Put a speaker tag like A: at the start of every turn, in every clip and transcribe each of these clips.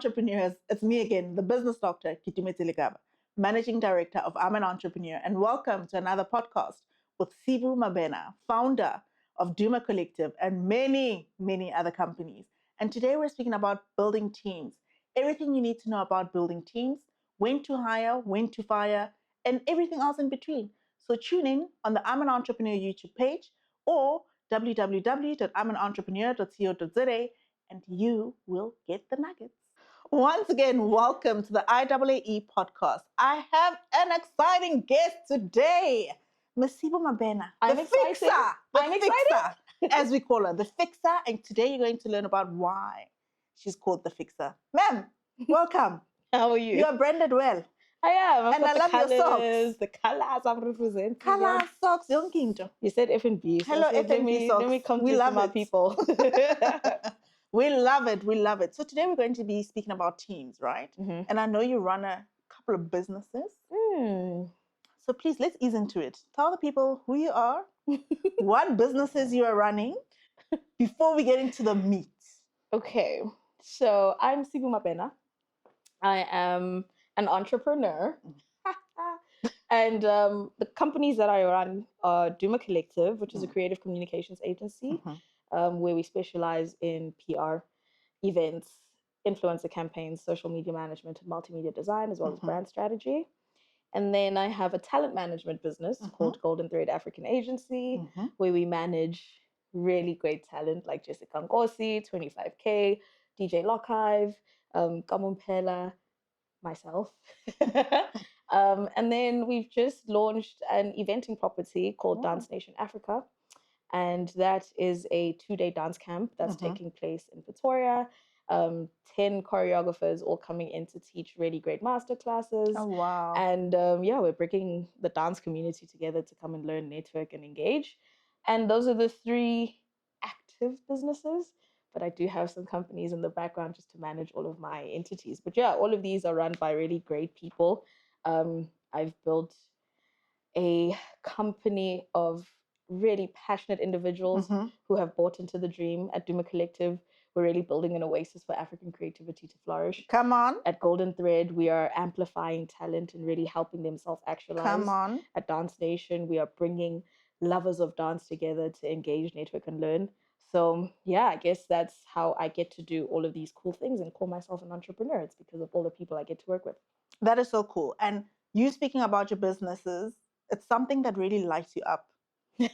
A: entrepreneurs. It's me again, the business doctor, Keitumetse Lekaba, managing director of I'm an Entrepreneur, and welcome to another podcast with Sibu Mabena, founder of Duma Collective and many, many other companies. And today we're speaking about building teams, everything you need to know about building teams, when to hire, when to fire, and everything else in between. So tune in on the I'm an Entrepreneur YouTube page or www.imanentrepreneur.co.za and you will get the nuggets. Once again, welcome to the IAAE podcast. I have an exciting guest today, Miss Sibu Mabena,
B: I'm
A: the
B: excited.
A: fixer,
B: I'm
A: fixer, as we call her, the fixer. And today you're going to learn about why she's called the fixer. Ma'am, welcome.
B: How are you?
A: You are branded well.
B: I am.
A: And I love your socks.
B: The colors I'm representing.
A: Color socks, young kingdom.
B: You said FNB. So
A: Hello,
B: I said,
A: FNB socks.
B: Let me come
A: We
B: to
A: love
B: my
A: it.
B: people.
A: We love it. We love it. So today we're going to be speaking about teams, right?
B: Mm-hmm.
A: And I know you run a couple of businesses. So please, let's ease into it. Tell the people who you are, what businesses you are running, before we get into the meat.
B: Okay. So I'm Sibu Mabena. I am an entrepreneur. And the companies that I run are Duma Collective, which is a creative communications agency, where we specialize in PR, events, influencer campaigns, social media management, and multimedia design, as well as brand strategy. And then I have a talent management business called Golden Thread African Agency, where we manage really great talent like Jessica Ngosi, 25K, DJ Lockhive, Mbombela, myself. And then we've just launched an eventing property called Dance Nation Africa. And that is a 2-day dance camp that's taking place in Pretoria. 10 choreographers all coming in to teach really great masterclasses.
A: Oh, wow.
B: And we're bringing the dance community together to come and learn, network, and engage. And those are the 3 active businesses. But I do have some companies in the background just to manage all of my entities. But yeah, all of these are run by really great people. I've built a company of really passionate individuals who have bought into the dream. At Duma Collective, we're really building an oasis for African creativity to flourish.
A: Come on.
B: At Golden Thread, we are amplifying talent and really helping them self-actualize.
A: Come on.
B: At Dance Nation, we are bringing lovers of dance together to engage, network, and learn. So yeah, I guess that's how I get to do all of these cool things and call myself an entrepreneur. It's because of all the people I get to work with.
A: That is so cool. And you speaking about your businesses, it's something that really lights you up.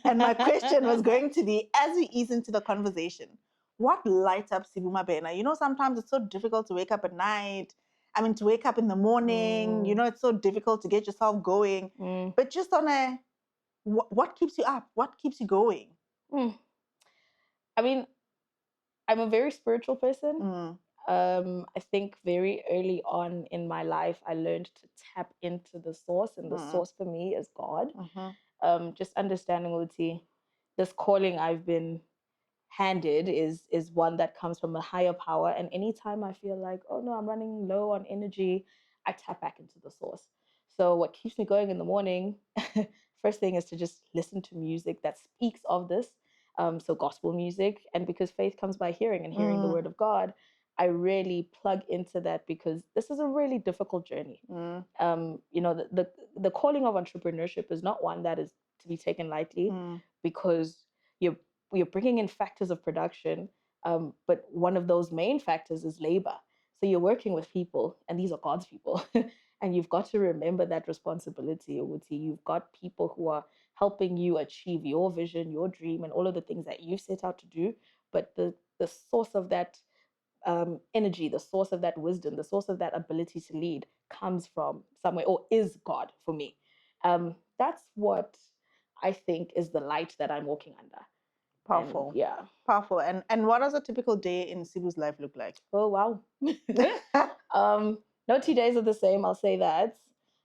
A: And my question was going to be, as we ease into the conversation, what lights up Sibu Mabena? You know, sometimes it's so difficult to wake up at night. I mean, to wake up in the morning, you know, it's so difficult to get yourself going. But just on a, what keeps you up? What keeps you going?
B: I mean, I'm a very spiritual person. I think very early on in my life, I learned to tap into the source, and the source for me is God. Just understanding, Uti, this calling I've been handed is one that comes from a higher power. And anytime I feel like, oh no, I'm running low on energy, I tap back into the source. So what keeps me going in the morning, first thing is to just listen to music that speaks of this. So gospel music. And because faith comes by hearing and hearing the word of God, I really plug into that because this is a really difficult journey. You know, the calling of entrepreneurship is not one that is to be taken lightly because you're bringing in factors of production, but one of those main factors is labor. So you're working with people, and these are God's people. And you've got to remember that responsibility, Owuti. You've got people who are helping you achieve your vision, your dream, and all of the things that you've set out to do. But the source of that energy, the source of that wisdom, the source of that ability to lead comes from somewhere, or is God for me. That's what I think is the light that I'm walking under.
A: Powerful.
B: And, yeah.
A: Powerful. And what does a typical day in Sibu's life look like?
B: Oh, wow. No 2 days are the same, I'll say that.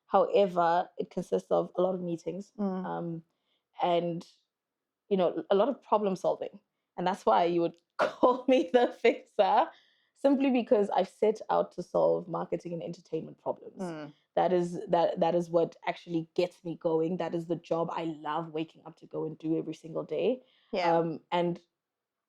B: However, it consists of a lot of meetings and, you know, a lot of problem solving. And that's why you would call me the fixer, simply because I've set out to solve marketing and entertainment problems. That is what actually gets me going. That is the job I love waking up to go and do every single day.
A: Yeah.
B: And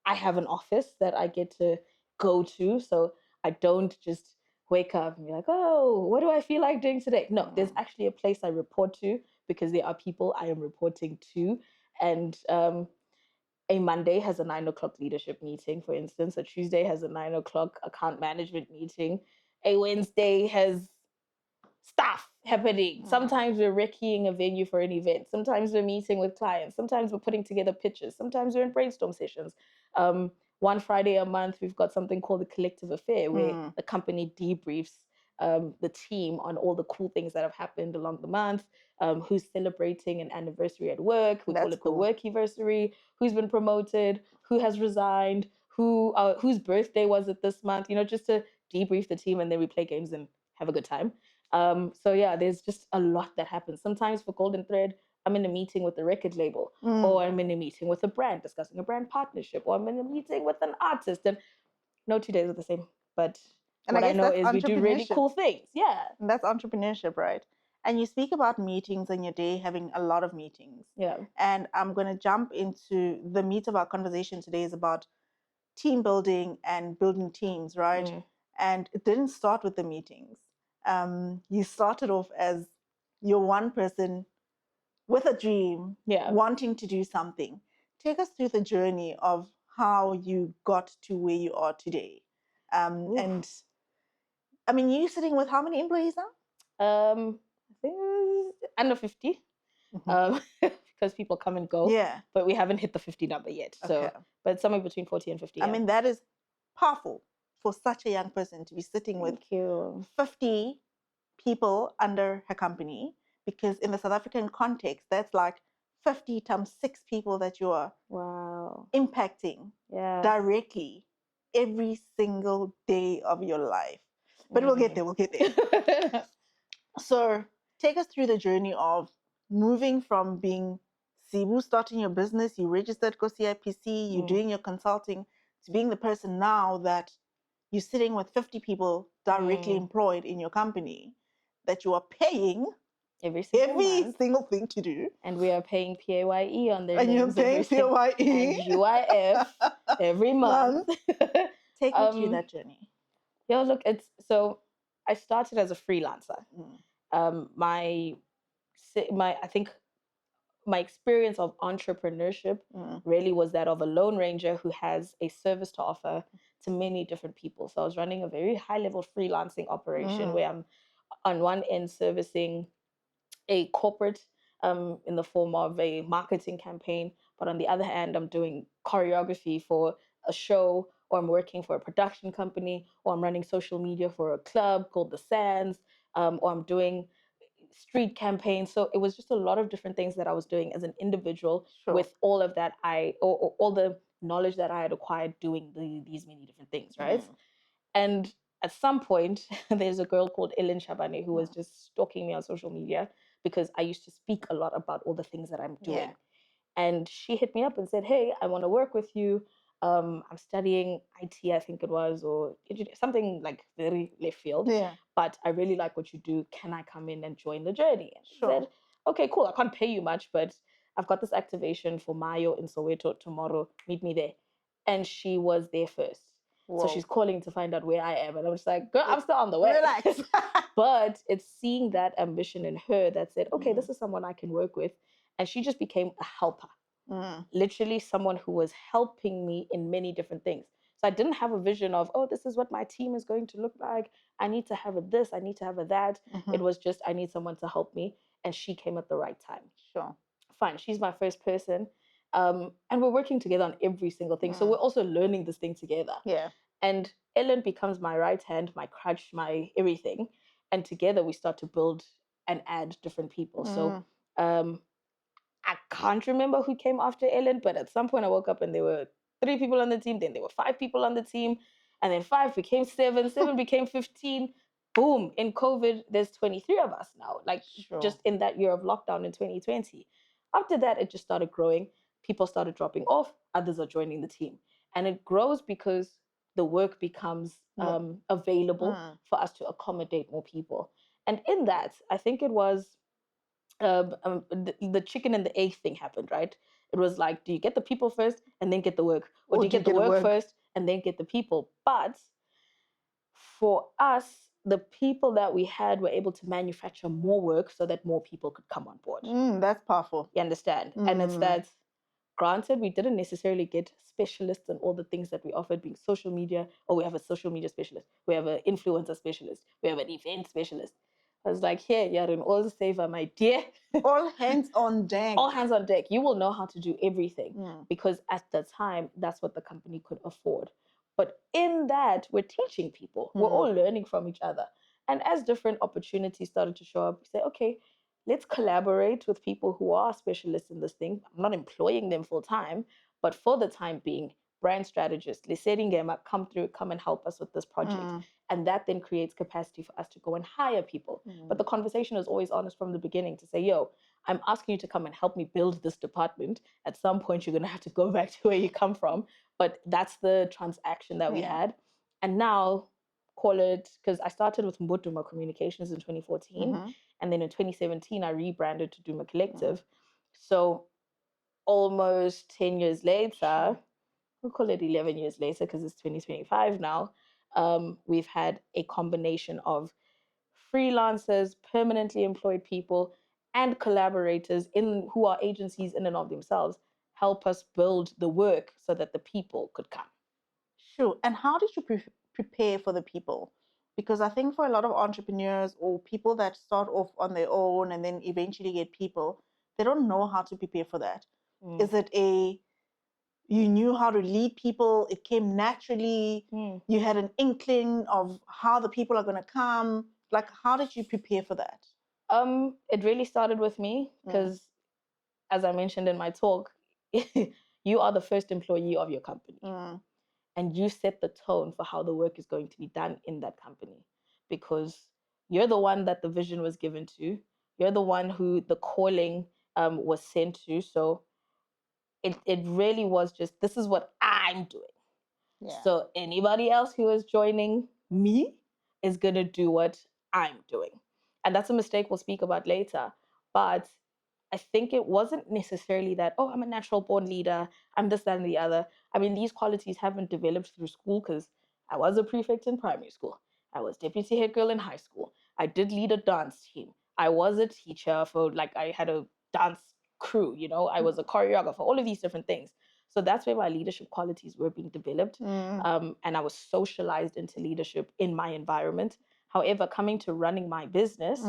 B: I have an office that I get to go to, so I don't just wake up and be like, oh, what do I feel like doing today? No, there's actually a place I report to because there are people I am reporting to. And a Monday has a 9 o'clock leadership meeting, for instance. A Tuesday has a 9 o'clock account management meeting. A Wednesday has stuff happening. Sometimes we're recceing a venue for an event. Sometimes we're meeting with clients. Sometimes we're putting together pitches. Sometimes we're in brainstorm sessions. One Friday a month, we've got something called the Collective Affair, where the company debriefs the team on all the cool things that have happened along the month, who's celebrating an anniversary at work. We call it the work anniversary, who's been promoted, who has resigned, whose birthday was it this month, just to debrief the team, and then we play games and have a good time. So yeah, there's just a lot that happens. Sometimes for Golden Thread, I'm in a meeting with the record label, or I'm in a meeting with a brand discussing a brand partnership, or I'm in a meeting with an artist. And no 2 days are the same, but what I know is we do really cool things. Yeah.
A: And that's entrepreneurship, right? And you speak about meetings and your day having a lot of meetings.
B: Yeah.
A: And I'm going to jump into the meat of our conversation today is about team building and building teams, right? And it didn't start with the meetings. You started off as you're one person with a dream, wanting to do something. Take us through the journey of how you got to where you are today. And I mean, you're sitting with how many employees now?
B: I think under 50. Because people come and go.
A: Yeah.
B: But we haven't hit the 50 number yet. So, but somewhere between 40 and 50.
A: I mean, that is powerful for such a young person to be sitting with 50 people under her company, because in the South African context, that's like 50 times 6 people that you are impacting directly every single day of your life. But we'll get there. So take us through the journey of moving from being Sibu, starting your business, you registered go CIPC, you're doing your consulting, to being the person now that you're sitting with 50 people directly employed in your company that you are paying every single thing to do.
B: And we are paying PAYE on their
A: names. And you're paying PAYE.
B: And UIF every month.
A: Take me through that journey.
B: Yeah, look, so I started as a freelancer. I think my experience of entrepreneurship really was that of a lone ranger who has a service to offer to many different people. So I was running a very high level freelancing operation where I'm on one end servicing a corporate in the form of a marketing campaign, but on the other hand, I'm doing choreography for a show, or I'm working for a production company, or I'm running social media for a club called The Sands, or I'm doing street campaigns. So it was just a lot of different things that I was doing as an individual with all of that or all the knowledge that I had acquired doing these many different things, right? And at some point, there's a girl called Ellen Shabane who was just stalking me on social media because I used to speak a lot about all the things that I'm doing. And she hit me up and said, hey, I want to work with you. I'm studying IT, I think it was, or something like very left field. But I really like what you do. Can I come in and join the journey? And she said, okay, cool. I can't pay you much, but I've got this activation for Mayo in Soweto tomorrow. Meet me there. And she was there first. Whoa. So she's calling to find out where I am. And I'm just like, girl, I'm still on the way.
A: Relax.
B: But it's seeing that ambition in her that said, okay, this is someone I can work with. And she just became a helper. Literally someone who was helping me in many different things. So I didn't have a vision of, oh, this is what my team is going to look like. I need to have a this, I need to have a that. It was just, I need someone to help me. And she came at the right time.
A: Sure.
B: Fine. She's my first person. And we're working together on every single thing. So we're also learning this thing together.
A: Yeah.
B: And Ellen becomes my right hand, my crutch, my everything. And together we start to build and add different people. So I can't remember who came after Ellen, but at some point I woke up and there were 3 people on the team, then there were 5 people on the team, and then 5 became 7, 7 became 15. Boom, in COVID, there's 23 of us now, just in that year of lockdown in 2020. After that, it just started growing. People started dropping off, others are joining the team. And it grows because the work becomes available for us to accommodate more people. And in that, I think it was the chicken and the egg thing happened, right? It was like, do you get the people first and then get the work? Or do you get the work first and then get the people? But for us, the people that we had were able to manufacture more work so that more people could come on board.
A: That's powerful.
B: You understand? And it's that, granted, we didn't necessarily get specialists in all the things that we offered, being social media, or we have a social media specialist, we have an influencer specialist, we have an event specialist. I was like, here, you're in all savor, my dear.
A: All hands on deck.
B: All hands on deck. You will know how to do everything because at the time, that's what the company could afford. But in that, we're teaching people. We're all learning from each other. And as different opportunities started to show up, we say, okay, let's collaborate with people who are specialists in this thing. I'm not employing them full time, but for the time being, brand strategists, come and help us with this project. And that then creates capacity for us to go and hire people. But the conversation is always honest from the beginning to say, yo, I'm asking you to come and help me build this department. At some point, you're going to have to go back to where you come from. But that's the transaction that we had. And now, call it, because I started with Duma Communications in 2014. And then in 2017, I rebranded to Duma Collective. So almost 10 years later, we'll call it 11 years later because it's 2025 now, we've had a combination of freelancers, permanently employed people, and collaborators who are agencies in and of themselves help us build the work so that the people could come.
A: Sure. And how did you prepare for the people? Because I think for a lot of entrepreneurs or people that start off on their own and then eventually get people, they don't know how to prepare for that. Is it you knew how to lead people, it came naturally, you had an inkling of how the people are going to come? Like, how did you prepare for that?
B: It really started with me because, as I mentioned in my talk, you are the first employee of your company. And you set the tone for how the work is going to be done in that company, because you're the one that the vision was given to. You're the one who the calling was sent to. So it really was just, this is what I'm doing. So anybody else who is joining me is going to do what I'm doing. And that's a mistake we'll speak about later. But I think it wasn't necessarily that, oh, I'm a natural born leader, I'm this, that, and the other. I mean, these qualities haven't developed through school because I was a prefect in primary school. I was deputy head girl in high school. I did lead a dance team. I was a teacher I had a dance crew, I was a choreographer, all of these different things. So that's where my leadership qualities were being developed. And I was socialized into leadership in my environment. However, coming to running my business,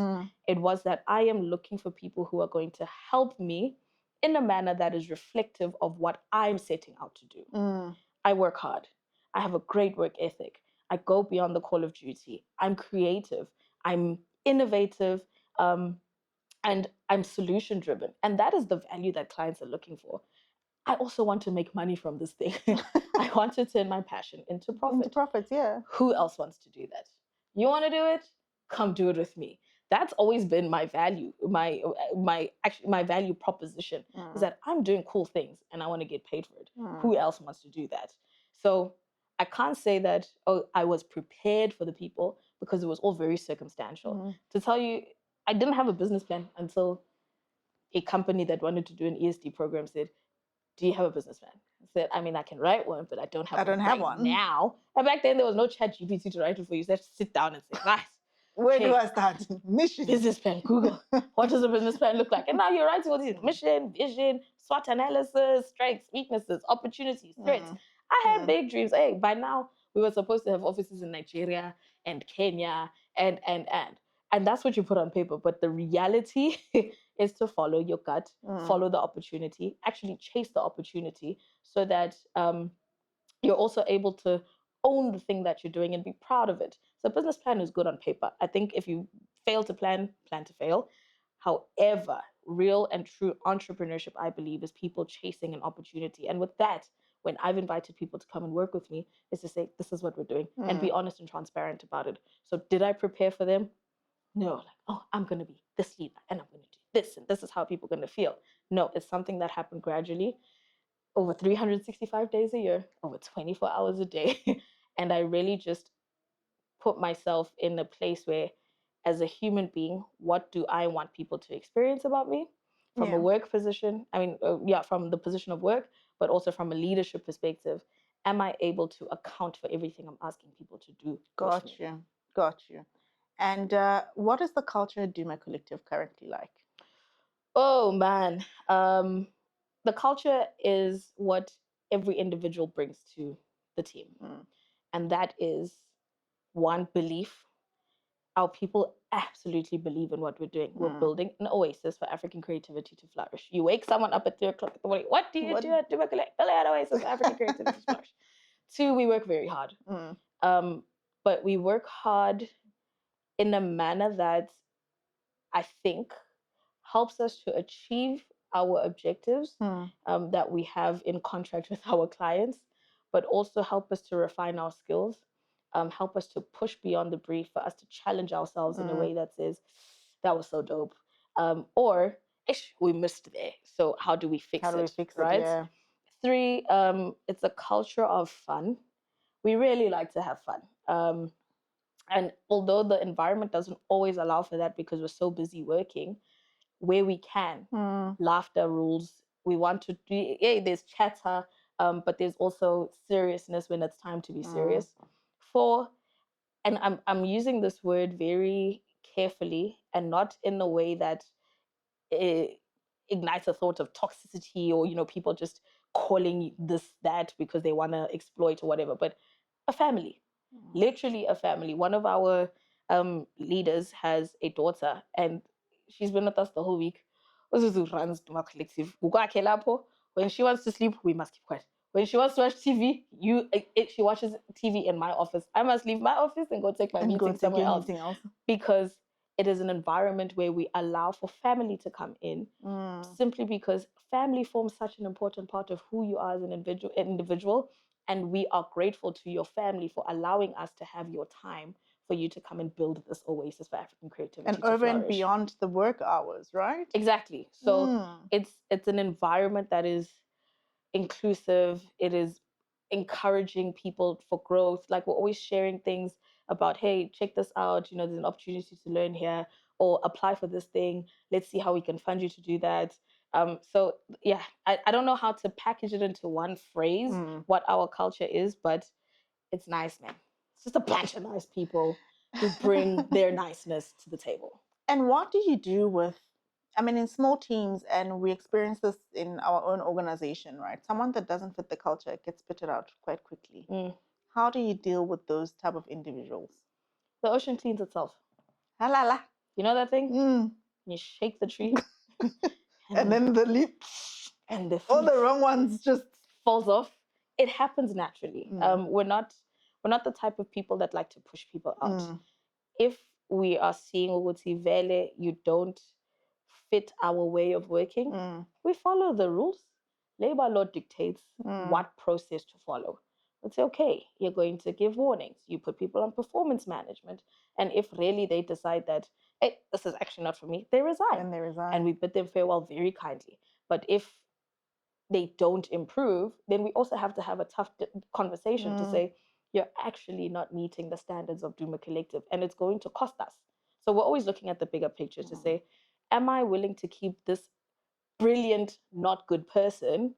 B: it was that I am looking for people who are going to help me in a manner that is reflective of what I'm setting out to do. I work hard. I have a great work ethic. I go beyond the call of duty. I'm creative. I'm innovative. And I'm solution driven. And that is the value that clients are looking for. I also want to make money from this thing. I want to turn my passion into profit.
A: Into profits, yeah.
B: Who else wants to do that? You want to do it? Come do it with me. That's always been my value, my value proposition is that I'm doing cool things and I want to get paid for it. Who else wants to do that? So I can't say that, oh, I was prepared for the people, because it was all very circumstantial. To tell you, I didn't have a business plan until a company that wanted to do an ESD program said, do you have a business plan? I said, I mean, I can write one, but I don't have one now. And back then, there was no chat GPT to write it for you. So you have to sit down and say, right,
A: where do I start? Mission.
B: Business plan, Google. What does a business plan look like? And now you're writing all these mission, vision, SWOT analysis, strengths, weaknesses, opportunities, threats. I had big dreams. Hey, by now, we were supposed to have offices in Nigeria and Kenya and. And that's what you put on paper. But the reality is to follow your gut, follow the opportunity, actually chase the opportunity so that you're also able to own the thing that you're doing and be proud of it. So business plan is good on paper. I think if you fail to plan to fail. However, real and true entrepreneurship, I believe, is people chasing an opportunity. And with that, when I've invited people to come and work with me, is to say, this is what we're doing and be honest and transparent about it. So did I prepare for them? No, like, oh, I'm going to be this leader and I'm going to do this and this is how people are going to feel. No, it's something that happened gradually over 365 days a year, over 24 hours a day. And I really just put myself in a place where, as a human being, what do I want people to experience about me? From a work position, from the position of work, but also from a leadership perspective, am I able to account for everything I'm asking people to do?
A: Got you. And what is the culture at Duma Collective currently like?
B: Oh man, the culture is what every individual brings to the team, and that is one, belief. Our people absolutely believe in what we're doing. We're building an oasis for African creativity to flourish. You wake someone up at 3 o'clock in the morning. What do you do at Duma Collective? Build an oasis for African creativity to flourish. Two, we work very hard. But we work hard in a manner that I think helps us to achieve our objectives that we have in contract with our clients, but also help us to refine our skills, help us to push beyond the brief, for us to challenge ourselves in a way that says, that was so dope. Or, ish, we missed there. So how do we fix it? Right?
A: Yeah.
B: Three, it's a culture of fun. We really like to have fun. And although the environment doesn't always allow for that because we're so busy working, where we can, laughter rules. We want to do, there's chatter, but there's also seriousness when it's time to be serious. Four, and I'm using this word very carefully and not in a way that it ignites a thought of toxicity or, people just calling this, that because they want to exploit or whatever, but a family. Literally a family. One of our leaders has a daughter and she's been with us the whole week. Uzuzu runs Duma Collective. When she wants to sleep, we must keep quiet. When she wants to watch TV, she watches TV in my office. I must leave my office and go take my meeting somewhere else. Because it is an environment where we allow for family to come in, simply because family forms such an important part of who you are as an individual. And we are grateful to your family for allowing us to have your time for you to come and build this oasis for African creativity.
A: And over and beyond the work hours, right?
B: Exactly. So it's an environment that is inclusive. It is encouraging people for growth. Like, we're always sharing things about, hey, check this out. There's an opportunity to learn here, or apply for this thing. Let's see how we can fund you to do that. So yeah, I don't know how to package it into one phrase, what our culture is, but it's nice, man. It's just a bunch of nice people who bring their niceness to the table.
A: And what do you do with, in small teams, and we experience this in our own organization, right? Someone that doesn't fit the culture gets spitted out quite quickly. How do you deal with those type of individuals?
B: The ocean cleans itself.
A: Halala.
B: You know that thing? You shake the tree.
A: and then the leaf.
B: And
A: all the wrong ones just
B: falls off. It happens naturally. We're not the type of people that like to push people out. If we are seeing Uguti Vele, you don't fit our way of working, we follow the rules. Labor law dictates what process to follow. It's okay, you're going to give warnings. You put people on performance management. And if really they decide that, hey, this is actually not for me, they resign.
A: And they resign.
B: And we bid them farewell very kindly. But if they don't improve, then we also have to have a tough conversation to say, you're actually not meeting the standards of Duma Collective, and it's going to cost us. So we're always looking at the bigger picture to say, am I willing to keep this brilliant, not good person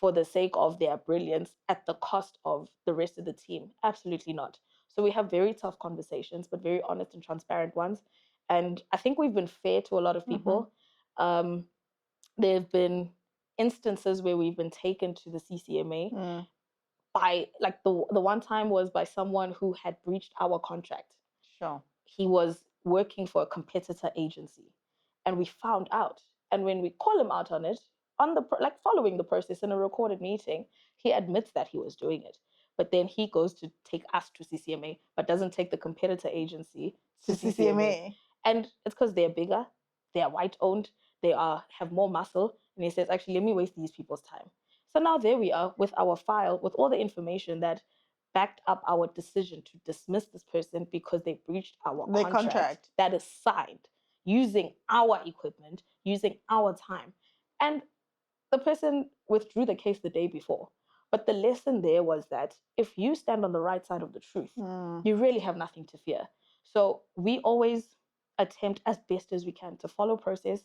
B: for the sake of their brilliance at the cost of the rest of the team? Absolutely not. So we have very tough conversations, but very honest and transparent ones. And I think we've been fair to a lot of people. There have been instances where we've been taken to the CCMA by, like, the one time was by someone who had breached our contract.
A: Sure.
B: He was working for a competitor agency, and we found out. And when we call him out on it, following the process in a recorded meeting, he admits that he was doing it. But then he goes to take us to CCMA, but doesn't take the competitor agency to CCMA. And it's because they're bigger, they are white-owned, they have more muscle. And he says, actually, let me waste these people's time. So now there we are with our file, with all the information that backed up our decision to dismiss this person because they breached our contract that is signed, using our equipment, using our time. And the person withdrew the case the day before. But the lesson there was that if you stand on the right side of the truth, you really have nothing to fear. So we always attempt as best as we can to follow process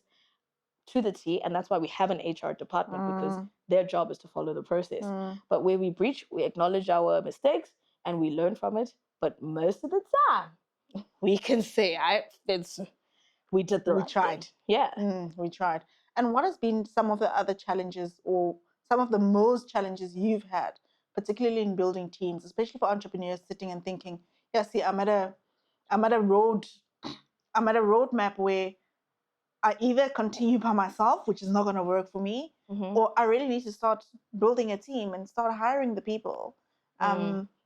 B: to the T, and that's why we have an HR department, because their job is to follow the process. But where we breach, we acknowledge our mistakes and we learn from it. But most of the time, we can say we did the right
A: tried.
B: thing. Yeah.
A: We tried. And what has been some of the other challenges or some of the most challenges you've had, particularly in building teams, especially for entrepreneurs sitting and thinking, yeah, see, I'm at a roadmap where I either continue by myself, which is not going to work for me, or I really need to start building a team and start hiring the people.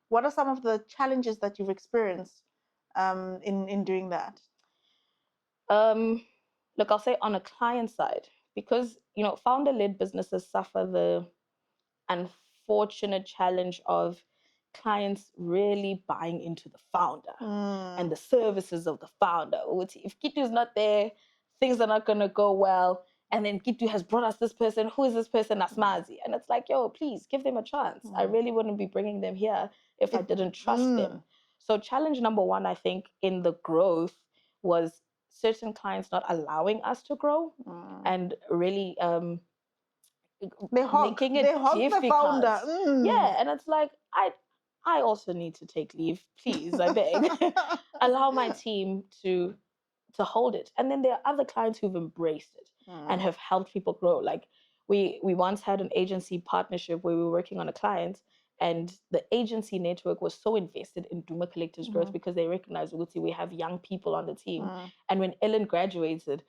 A: What are some of the challenges that you've experienced in doing that?
B: Look, I'll say on a client side, because founder-led businesses suffer the unfortunate challenge of clients really buying into the founder and the services of the founder. If Kitu is not there, things are not going to go well. And then Kitu has brought us this person. Who is this person? Asmazi. And it's like, yo, please give them a chance. I really wouldn't be bringing them here if I didn't trust them. So challenge number one, I think, in the growth was certain clients not allowing us to grow and really making it
A: the founder.
B: Yeah, and it's like I also need to take leave, please. I beg, allow my team to hold it. And then there are other clients who've embraced it and have helped people grow. Like we once had an agency partnership where we were working on a client, and the agency network was so invested in Duma Collective's growth because they recognized we have young people on the team. And when Ellen graduated,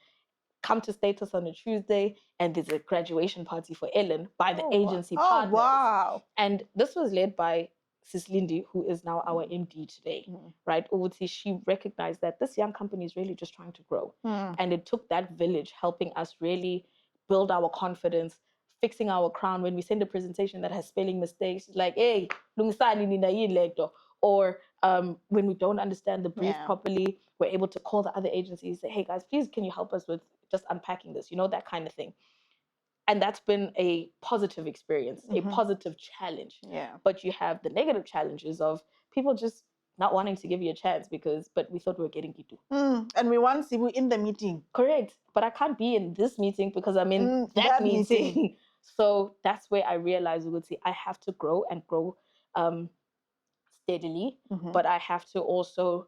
B: come to status on a Tuesday, and there's a graduation party for Ellen by the agency partners.
A: Wow.
B: And this was led by Sis Lindy, who is now our MD today, right? She recognized that this young company is really just trying to grow. And it took that village helping us really build our confidence, fixing our crown. When we send a presentation that has spelling mistakes, it's like, hey, lungisani nina yini lento. Or when we don't understand the brief properly, we're able to call the other agencies, say, hey guys, please, can you help us with just unpacking this? That kind of thing. And that's been a positive experience, a positive challenge.
A: Yeah.
B: But you have the negative challenges of people just not wanting to give you a chance but we thought we were getting Kitu.
A: And we want Sibu in the meeting.
B: Correct. But I can't be in this meeting because I'm in that meeting. So that's where I realized, I have to grow and grow steadily, but I have to also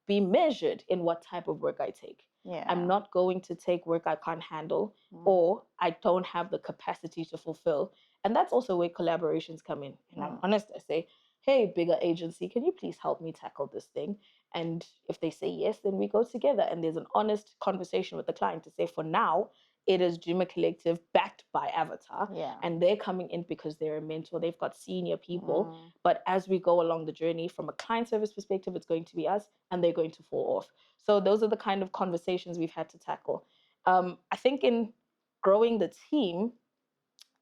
B: be measured in what type of work I take.
A: Yeah.
B: I'm not going to take work I can't handle or I don't have the capacity to fulfill. And that's also where collaborations come in. And I'm honest, I say, hey, bigger agency, can you please help me tackle this thing? And if they say yes, then we go together. And there's an honest conversation with the client to say, for now, it is Duma Collective backed by Avatar.
A: Yeah.
B: And they're coming in because they're a mentor. They've got senior people. But as we go along the journey, from a client service perspective, it's going to be us and they're going to fall off. So those are the kind of conversations we've had to tackle. I think in growing the team,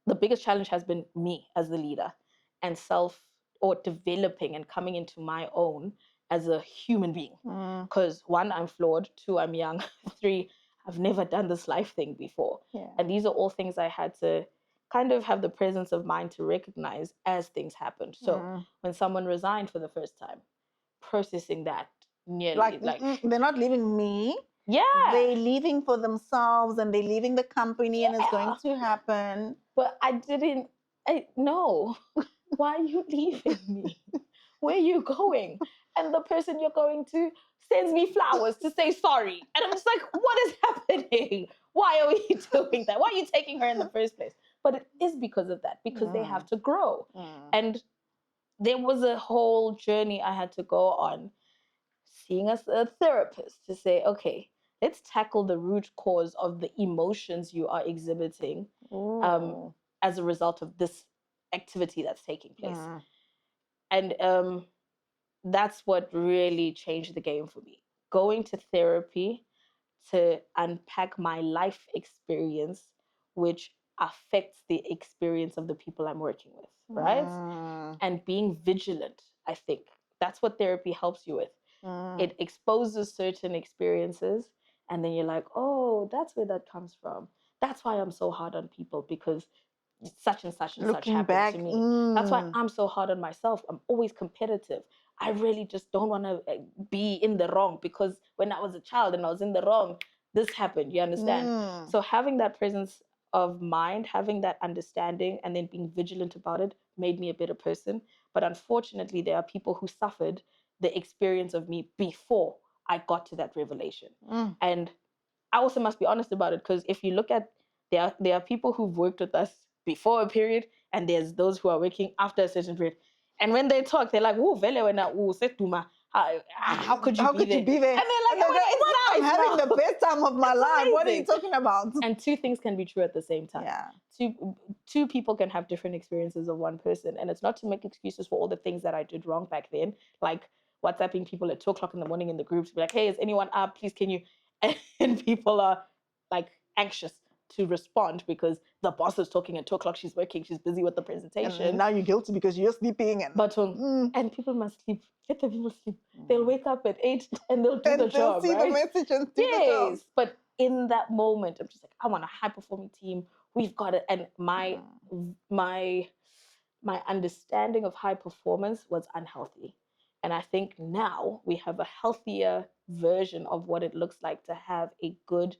B: the biggest challenge has been me as the leader and developing and coming into my own as a human being. Because one, I'm flawed. Two, I'm young. Three, I've never done this life thing before.
A: Yeah.
B: And these are all things I had to kind of have the presence of mind to recognize as things happened. So when someone resigned for the first time, processing that nearly
A: they're not leaving me.
B: Yeah.
A: They're leaving for themselves and they're leaving the company and it's going to happen.
B: But no. Why are you leaving me? Where are you going? And the person you're going to sends me flowers to say sorry. And I'm just like, what is happening? Why are we doing that? Why are you taking her in the first place? But it is because of that, because they have to grow. And there was a whole journey I had to go on, seeing as a therapist to say, okay, let's tackle the root cause of the emotions you are exhibiting as a result of this activity that's taking place. And that's what really changed the game for me. Going to therapy to unpack my life experience, which affects the experience of the people I'm working with, right? And being vigilant, I think. That's what therapy helps you with. It exposes certain experiences, and then you're like, oh, that's where that comes from. That's why I'm so hard on people, because such and such and such happened to me. That's why I'm so hard on myself. I'm always competitive. I really just don't want to be in the wrong, because when I was a child and I was in the wrong, this happened. You understand? So having that presence of mind, having that understanding, and then being vigilant about it made me a better person. But unfortunately, there are people who suffered the experience of me before I got to that revelation. And I also must be honest about it, because if you look at, there are people who've worked with us before a period, and there's those who are working after a certain period. And when they talk, they're like, "Ooh, vele wena, ooh, Duma, how could you be there?" And they're like, "It's
A: I'm
B: nice
A: having
B: now.
A: the best time of my
B: It's
A: life. What are you
B: amazing."
A: talking about?
B: And two things can be true at the same time.
A: Yeah.
B: Two people can have different experiences of one person. And it's not to make excuses for all the things that I did wrong back then, like WhatsApping people at 2:00 in the morning in the group to be like, "Hey, is anyone up? Please, can you?" And people are like anxious to respond because the boss is talking at 2:00. She's working. She's busy with the presentation.
A: And now you're guilty because you're sleeping.
B: And people must sleep. Let the people sleep. They'll wake up at 8 and they'll do the job.
A: They'll see the message and do the job.
B: But in that moment, I'm just like, I want a high-performing team. We've got it. And my understanding of high performance was unhealthy. And I think now we have a healthier version of what it looks like to have a good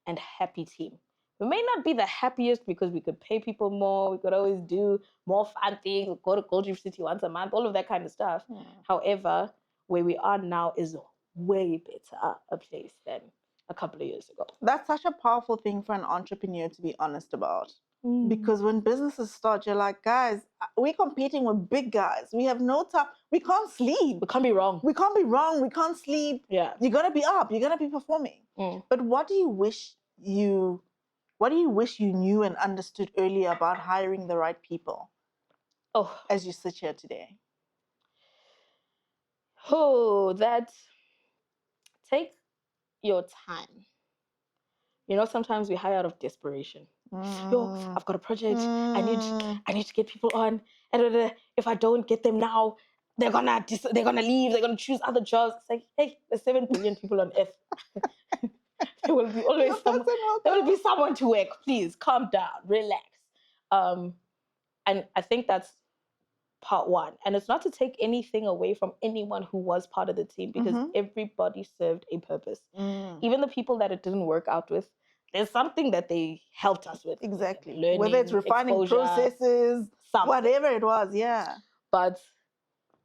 B: and happy team. We may not be the happiest because we could pay people more. We could always do more fun things, go to Gold Reef City once a month, all of that kind of stuff. However, where we are now is way better a place than a couple of years ago.
A: That's such a powerful thing for an entrepreneur to be honest about. Because when businesses start, you're like, guys, we're competing with big guys. We have no time. We can't sleep.
B: We can't be wrong.
A: We can't be wrong. We can't sleep.
B: Yeah.
A: You gotta be up. You gotta be performing. But what do you wish you knew and understood earlier about hiring the right people? As you sit here today.
B: Take your time. You know, sometimes we hire out of desperation. Yo, I've got a project. I need to get people on. And if I don't get them now, they're gonna leave. They're gonna choose other jobs. It's like, hey, there's 7 billion people on earth. There will be always someone to work. Please calm down, relax. And I think that's part one. And it's not to take anything away from anyone who was part of the team, because everybody served a purpose. Even the people that it didn't work out with, there's something that they helped us with.
A: Exactly.
B: Learning,
A: whether it's refining processes, whatever it was, yeah.
B: But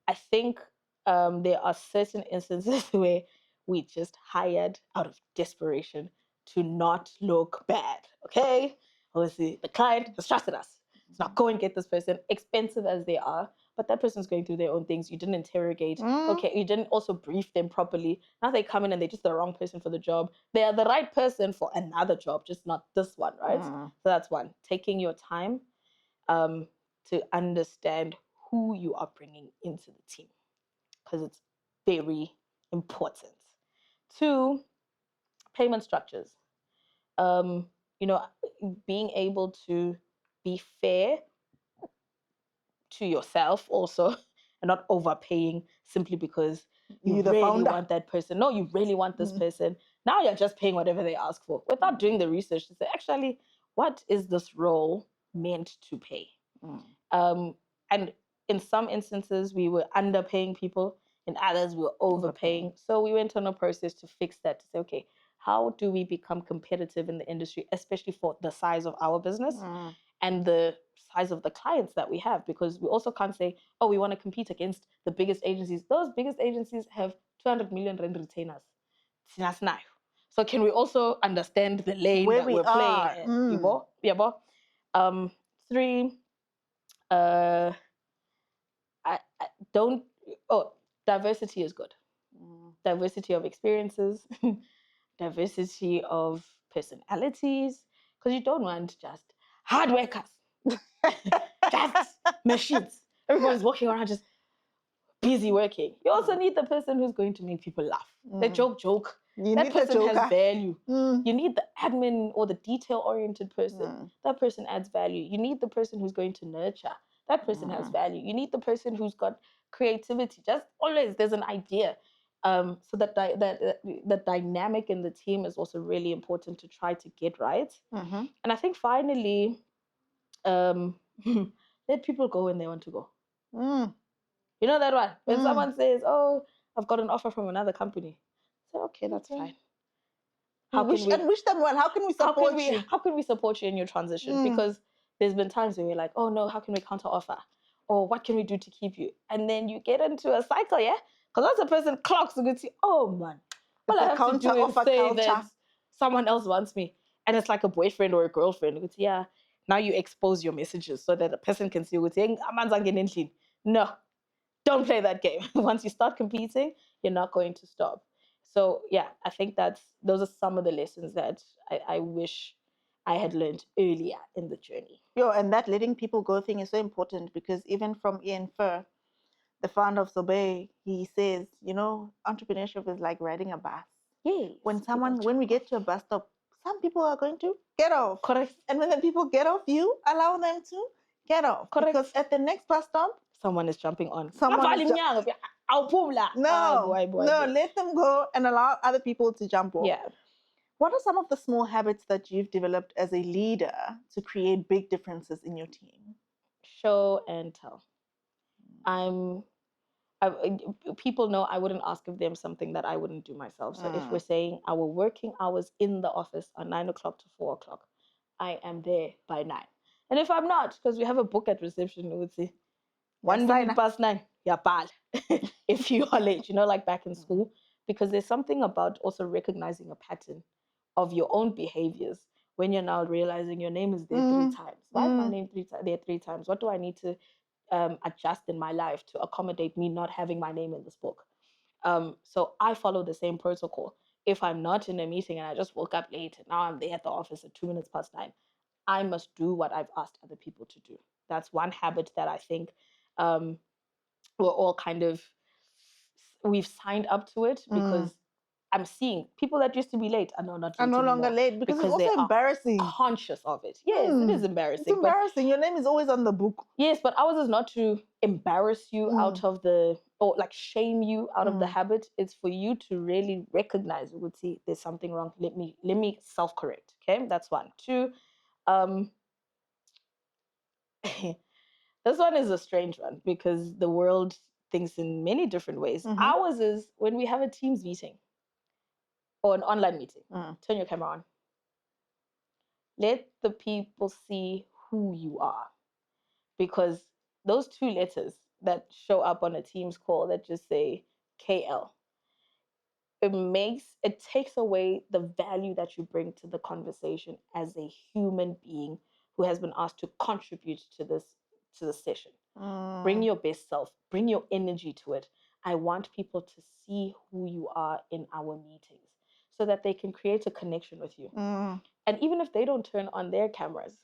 B: I think there are certain instances where we just hired out of desperation to not look bad, okay? Obviously, the client has trusted us. It's not go and get this person, expensive as they are, but that person's going through their own things. You didn't interrogate. Okay, you didn't also brief them properly. Now they come in and they're just the wrong person for the job. They are the right person for another job, just not this one, right? So that's one. Taking your time to understand who you are bringing into the team, because it's very important. 2, payment structures. You know, being able to be fair to yourself also, and not overpaying simply because you really want that person. No, you really want this person. Now you're just paying whatever they ask for without doing the research to say, actually, what is this role meant to pay? And in some instances, we were underpaying people. In others, we were overpaying. So we went on a process to fix that, to say, okay, how do we become competitive in the industry, especially for the size of our business and the size of the clients that we have? Because we also can't say, oh, we want to compete against the biggest agencies. Those biggest agencies have 200 million rand retainers. So can we also understand the lane
A: where
B: that
A: we're
B: playing? 3, diversity is good. Diversity of experiences, diversity of personalities, because you don't want just hard workers, just machines. Everyone's walking around just busy working. You also need the person who's going to make people laugh. The joke. That person has value. You need the admin or the detail-oriented person. That person adds value. You need the person who's going to nurture. That person has value. You need the person who's got creativity. Just always there's an idea. So that the dynamic in the team is also really important to try to get right. And I think finally, let people go when they want to go. You know that one? When someone says, oh, I've got an offer from another company. Say, okay, that's fine.
A: Wish them well. How can we support you?
B: How can we support you in your transition? Because there's been times where we're like, oh no, how can we counter offer? Or what can we do to keep you? And then you get into a cycle, yeah? Because once a person clocks, you can see, oh man, all I have to do is
A: counter-offer
B: say
A: culture.
B: that someone else wants me, and it's like a boyfriend or a girlfriend. It's, yeah, now you expose your messages so that a person can see what's saying. No, don't play that game. Once you start competing, you're not going to stop. So yeah, I think those are some of the lessons that I wish I had learned earlier in the journey.
A: And that letting people go thing is so important, because even from Ian Furr, the founder of Sobe, he says, entrepreneurship is like riding a bus.
B: Yes.
A: When we get to a bus stop, some people are going to get off.
B: Correct.
A: And when the people get off, you allow them to get off.
B: Correct.
A: Because at the next bus stop,
B: someone is jumping on.
A: No, let them go and allow other people to jump off.
B: Yeah.
A: What are some of the small habits that you've developed as a leader to create big differences in your team?
B: Show and tell. People know I wouldn't ask of them something that I wouldn't do myself. So if we're saying our working hours in the office are 9 o'clock to 4 o'clock, I am there by 9. And if I'm not, because we have a book at reception, we would say 1 minute past 9, yeah, bad. If you are late, like back in school, because there's something about also recognizing a pattern of your own behaviors when you're now realizing your name is there 3 times. Why is my name there 3 times? What do I need to adjust in my life to accommodate me not having my name in this book? So I follow the same protocol. If I'm not in a meeting and I just woke up late and now I'm there at the office at 2 minutes past 9, I must do what I've asked other people to do. That's one habit that I think we're all we've signed up to it, because I'm seeing people that used to be late are no
A: longer late, because it's also embarrassing.
B: Conscious of it. Yes, it is embarrassing.
A: It's embarrassing. Your name is always on the book.
B: Yes, but ours is not to embarrass you out of or like shame you out of the habit. It's for you to really recognize, we would see there's something wrong. Let me self-correct. Okay, that's 1. 2, this one is a strange one, because the world thinks in many different ways. Ours is when we have a Teams meeting or an online meeting, turn your camera on. Let the people see who you are. Because those 2 letters that show up on a Teams call that just say KL, it takes away the value that you bring to the conversation as a human being who has been asked to contribute to the session. Bring your best self, bring your energy to it. I want people to see who you are in our meetings so that they can create a connection with you. And even if they don't turn on their cameras,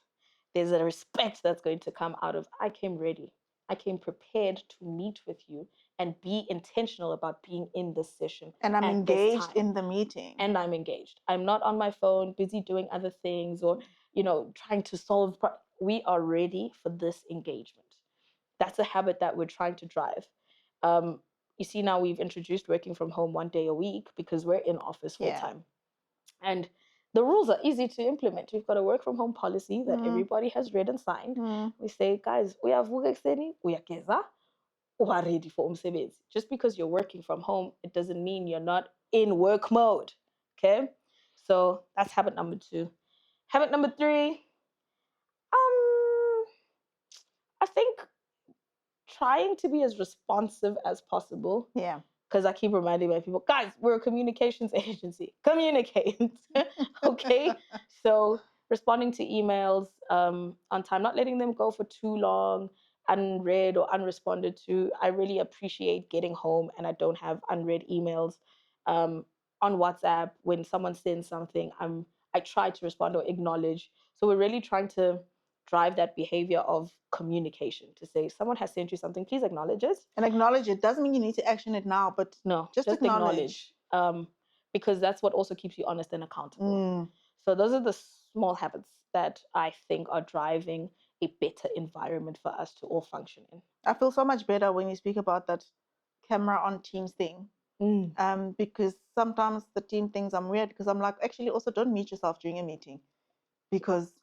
B: there's a respect that's going to come out of, I came ready. I came prepared to meet with you and be intentional about being in this session.
A: And I'm engaged in the meeting.
B: And I'm engaged. I'm not on my phone, busy doing other things or, trying to solve. We are ready for this engagement. That's a habit that we're trying to drive. You see, now we've introduced working from home 1 day a week because we're in office full time. And the rules are easy to implement. We've got a work from home policy that everybody has read and signed. We say, guys, we are ready for umsebenzi. Just because you're working from home, it doesn't mean you're not in work mode. Okay? So that's habit number 2. Habit number 3, I think trying to be as responsive as possible.
A: Yeah.
B: Because I keep reminding my people, guys, we're a communications agency. Communicate. Okay? So responding to emails on time, not letting them go for too long, unread or unresponded to. I really appreciate getting home and I don't have unread emails. On WhatsApp, when someone sends something, I try to respond or acknowledge. So we're really trying to drive that behavior of communication to say, someone has sent you something, please acknowledge it.
A: And acknowledge it doesn't mean you need to action it now, but just acknowledge.
B: Because that's what also keeps you honest and accountable. So those are the small habits that I think are driving a better environment for us to all function in.
A: I feel so much better when you speak about that camera on Teams thing. Because sometimes the team thinks I'm weird, because I'm like, actually also don't mute yourself during a meeting. Because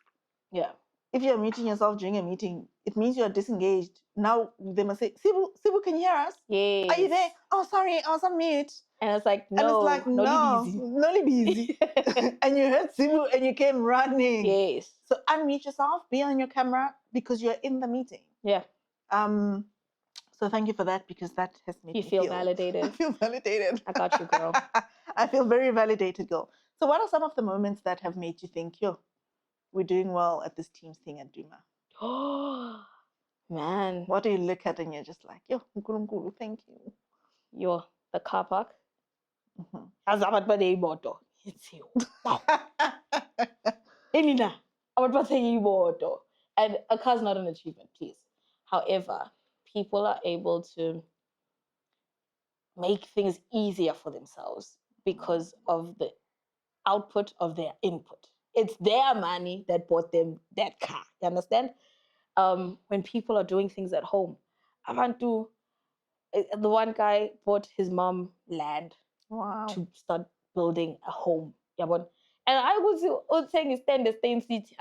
A: if you're muting yourself during a meeting, it means you're disengaged. Now they must say, Sibu, can you hear us?
B: Yes.
A: Are you there? Oh, sorry, I was on mute.
B: And it's like, no,
A: noli busy. And you heard Sibu and you came running.
B: Yes.
A: So unmute yourself, be on your camera, because you're in the meeting.
B: Yeah.
A: So thank you for that, because that has made
B: You
A: me
B: feel validated?
A: I feel validated.
B: I got you, girl.
A: I feel very validated, girl. So what are some of the moments that have made you think, yo, we're doing well at this Teams thing at Duma?
B: Oh, man.
A: What do you look at and you're just like, yo, nkulunkulu, thank you.
B: Yo, the car park.
A: Mhm.
B: As about the moto. It's you. Wow. Enina. About the moto. And a car's not an achievement, please. However, people are able to make things easier for themselves because of the output of their input. It's their money that bought them that car. You understand? When people are doing things at home, the one guy bought his mom land
A: Wow.
B: to start building a home. Yeah, but and I was saying stand the same city,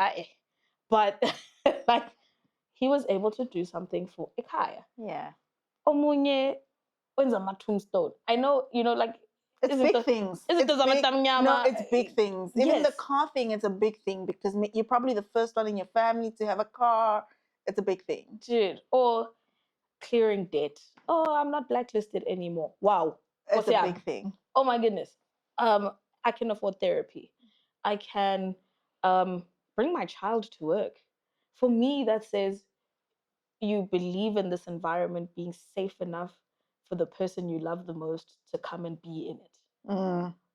B: but like he was able to do something for Ikaya.
A: Yeah.
B: Omunye wenza ama tombstone. I know, like
A: it's big things.
B: Is it
A: No, it's big things. Even the
B: Yes.
A: car thing is a big thing, because you're probably the first one in your family to have a car. It's a big thing.
B: Dude, or clearing debt. Oh, I'm not blacklisted anymore. Wow.
A: It's a big thing.
B: Oh my goodness. I can afford therapy. I can bring my child to work. For me, that says you believe in this environment being safe enough for the person you love the most to come and be in it.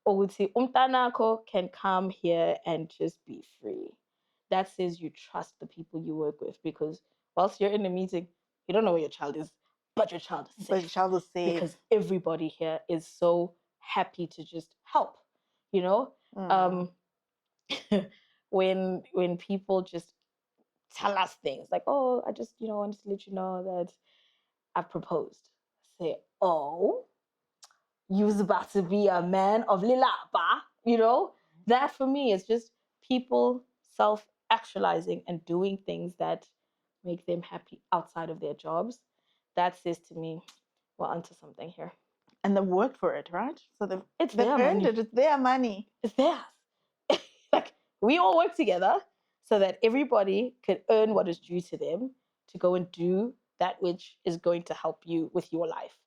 B: Or would say umtanako can come here and just be free. That says you trust the people you work with, because whilst you're in a meeting, you don't know where your child is, but your child is safe.
A: But your child is safe.
B: Because everybody here is so happy to just help, when people just tell us things like, oh, I just, wanted to let you know that I've proposed. Say, oh, you're about to be a man of Lilapa, that for me is just people self-actualizing and doing things that make them happy outside of their jobs. That says to me, we're onto something here.
A: And they've worked for it, right? So they've
B: their
A: earned
B: money.
A: it. It's their money.
B: It's theirs. Like, we all work together so that everybody can earn what is due to them to go and do that which is going to help you with your life.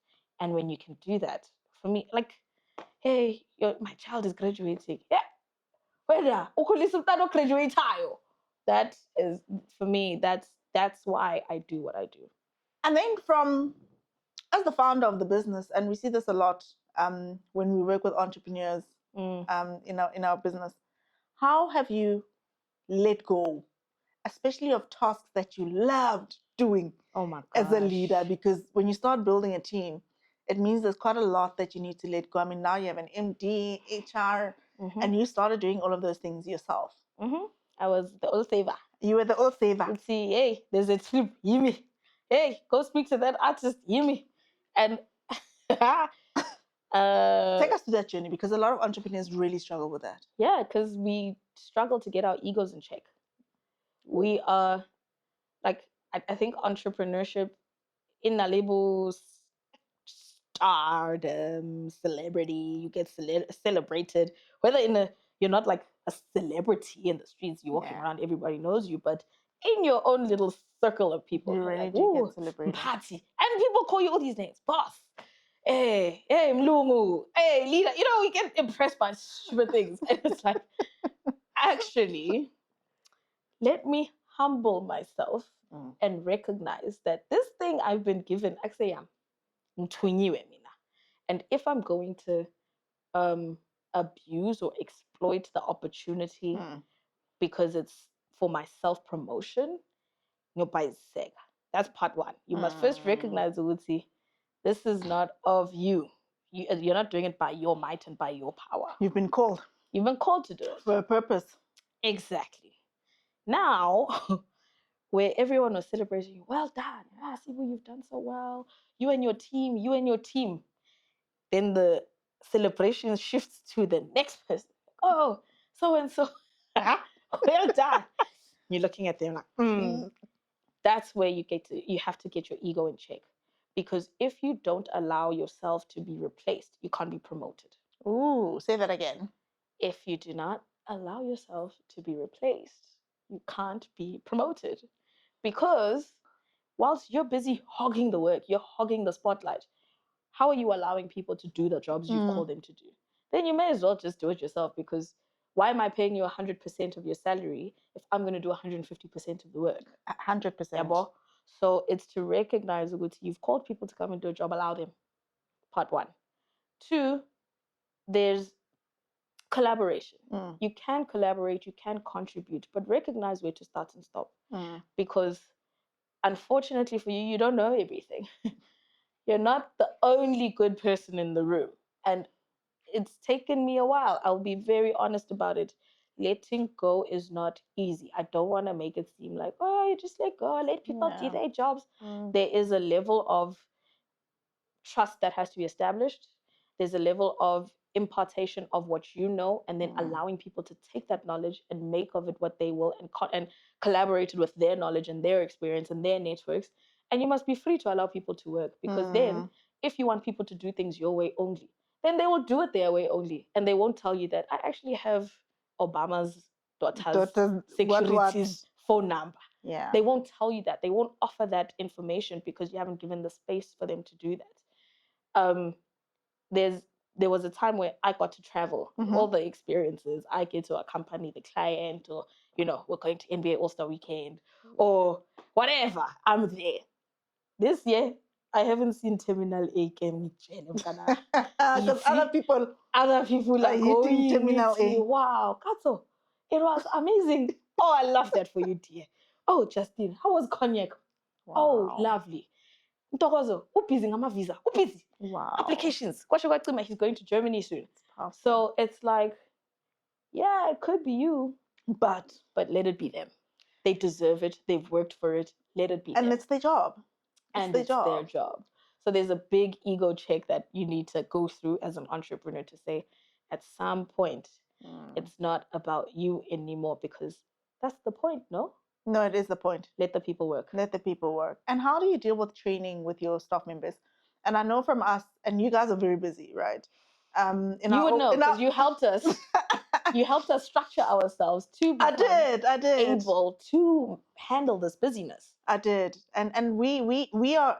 B: And when you can do that, for me, like, hey, my child is graduating. Yeah. That is, for me, that's why I do what I do.
A: And then as the founder of the business, and we see this a lot when we work with entrepreneurs in our business, how have you let go, especially of tasks that you loved doing as a leader? Because when you start building a team, it means there's quite a lot that you need to let go. I mean, now you have an MD, HR, and you started doing all of those things yourself.
B: I was the old saver.
A: You were the old saver.
B: Let's see, hey, there's a trip, Yimi. Hey, go speak to that artist, Yimi. And
A: take us to that journey, because a lot of entrepreneurs really struggle with that.
B: Yeah, because we struggle to get our egos in check. We are like, I think entrepreneurship in the labels, stardom, celebrity, you get celebrated, whether you're not like a celebrity in the streets, you're walking around, everybody knows you, but in your own little circle of people,
A: you really do get celebrated.
B: Party. And people call you all these names, boss. Hey, Mlungu, hey, leader. We get impressed by stupid things. And it's like, actually, let me humble myself and recognize that this thing I've been given, and if I'm going to abuse or exploit the opportunity because it's for my self-promotion, that's part one. You must first recognize, Uzi, this is not of you. You're not doing it by your might and by your power.
A: You've been called.
B: You've been called to do it.
A: For a purpose.
B: Exactly. Now, where everyone was celebrating you, well done. Sibu, you've done so well. You and your team. Then the celebration shifts to the next person. Oh, so-and-so. Well done. You're looking at them like, That's where you have to get your ego in check. Because if you don't allow yourself to be replaced, you can't be promoted.
A: Ooh, say that again.
B: If you do not allow yourself to be replaced, you can't be promoted. Because whilst you're busy hogging the work, you're hogging the spotlight, how are you allowing people to do the jobs you've called them to do? Then you may as well just do it yourself, because why am I paying you 100% of your salary if I'm going to do 150% of the work?
A: 100%.
B: Yeah, so it's to recognize that you've called people to come and do a job, allow them. Part one. Two, there's collaboration. You can collaborate, you can contribute, but recognize where to start and stop. Because unfortunately for you, you don't know everything. You're not the only good person in the room. And it's taken me a while. I'll be very honest about it. Letting go is not easy. I don't want to make it seem like, oh, you just let go, let people do their jobs. There is a level of trust that has to be established. There's a level of impartation of what you know, and then allowing people to take that knowledge and make of it what they will, and collaborate it with their knowledge and their experience and their networks. And you must be free to allow people to work, because then if you want people to do things your way only, then they will do it their way only, and they won't tell you that I actually have Obama's daughter's security's phone number.
A: Yeah.
B: They won't tell you that. They won't offer that information because you haven't given the space for them to do that. There was a time where I got to travel, all the experiences. I get to accompany the client, or we're going to NBA All-Star Weekend or whatever. I'm there. This year, I haven't seen Terminal A
A: because other people
B: are going
A: Terminal A.
B: Wow, Kato, it was amazing. Oh, I love that for you, dear. Oh, Justine, how was Cognac? Wow. Oh, lovely. Ntokozo, busy ngama-visa, busy.
A: Wow.
B: Applications. He's going to Germany soon. So it's like, yeah, it could be you, but let it be them. They deserve it. They've worked for it. Let it be them.
A: And it's their job.
B: It's their job. So there's a big ego check that you need to go through as an entrepreneur to say, at some point, it's not about you anymore, because that's the point, no?
A: No, it is the point.
B: Let the people work.
A: Let the people work. And how do you deal with training with your staff members? And I know from us, and you guys are very busy, right?
B: You would know, because you helped us. You helped us structure ourselves to become
A: I did.
B: able to handle this busyness.
A: I did. And we are